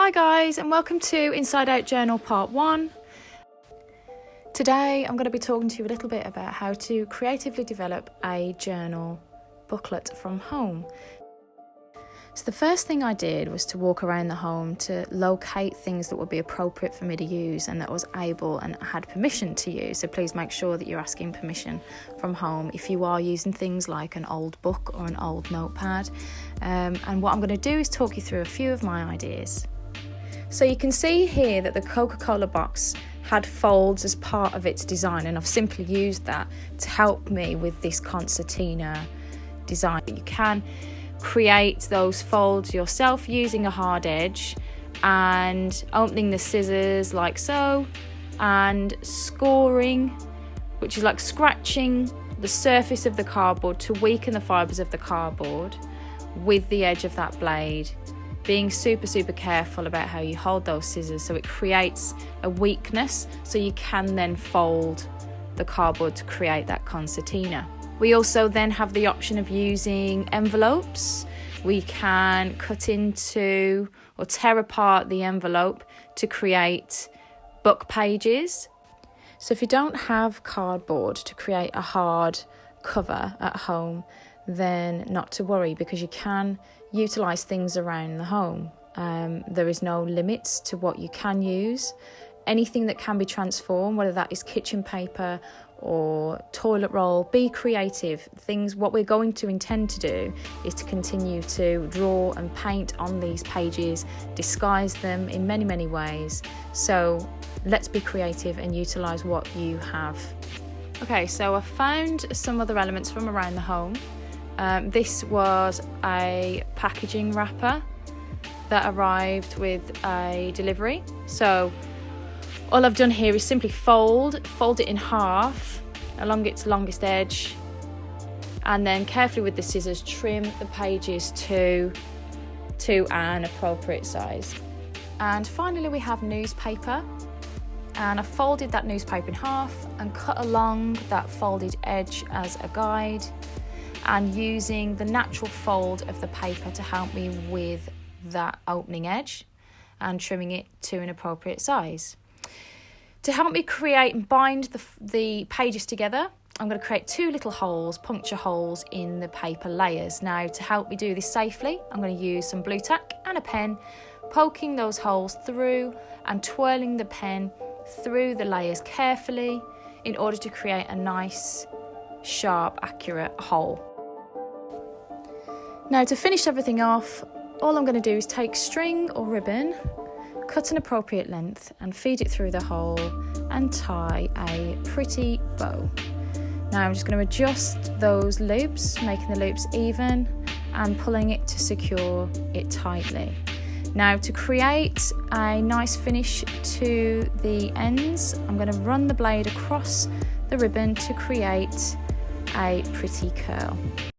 Hi guys, and welcome to Inside Out Journal Part 1. Today I'm going to be talking to you a little bit about how to creatively develop a journal booklet from home. So the first thing I did was to walk around the home to locate things that would be appropriate for me to use and that I was able and had permission to use. So please make sure that you're asking permission from home if you are using things like an old book or an old notepad. And what I'm going to do is talk you through a few of my ideas. So you can see here that the Coca-Cola box had folds as part of its design, and I've simply used that to help me with this concertina design. You can create those folds yourself using a hard edge and opening the scissors like so, and scoring, which is like scratching the surface of the cardboard to weaken the fibres of the cardboard with the edge of that blade, being super careful about how you hold those scissors so it creates a weakness so you can then fold the cardboard to create that concertina. We also then have the option of using envelopes. We can cut into or tear apart the envelope to create book pages. So if you don't have cardboard to create a hard cover at home, then not to worry, because you can utilise things around the home. There is no limits to what you can use. Anything that can be transformed, whether that is kitchen paper or toilet roll, be creative. What we're going to intend to do is to continue to draw and paint on these pages, disguise them in many ways. So let's be creative and utilise what you have. Okay, so I found some other elements from around the home. This was a packaging wrapper that arrived with a delivery. So all I've done here is simply fold it in half along its longest edge, and then carefully with the scissors trim the pages to an appropriate size. And finally we have newspaper, and I folded that newspaper in half and cut along that folded edge as a guide, and using the natural fold of the paper to help me with that opening edge and trimming it to an appropriate size. To help me create and bind the pages together, I'm going to create two little holes, puncture holes in the paper layers. Now, to help me do this safely, I'm going to use some blue tack and a pen, poking those holes through and twirling the pen through the layers carefully in order to create a nice, sharp, accurate hole. Now, to finish everything off, all I'm going to do is take string or ribbon, cut an appropriate length and feed it through the hole and tie a pretty bow. Now I'm just going to adjust those loops, making the loops even and pulling it to secure it tightly. Now, to create a nice finish to the ends, I'm going to run the blade across the ribbon to create a pretty curl.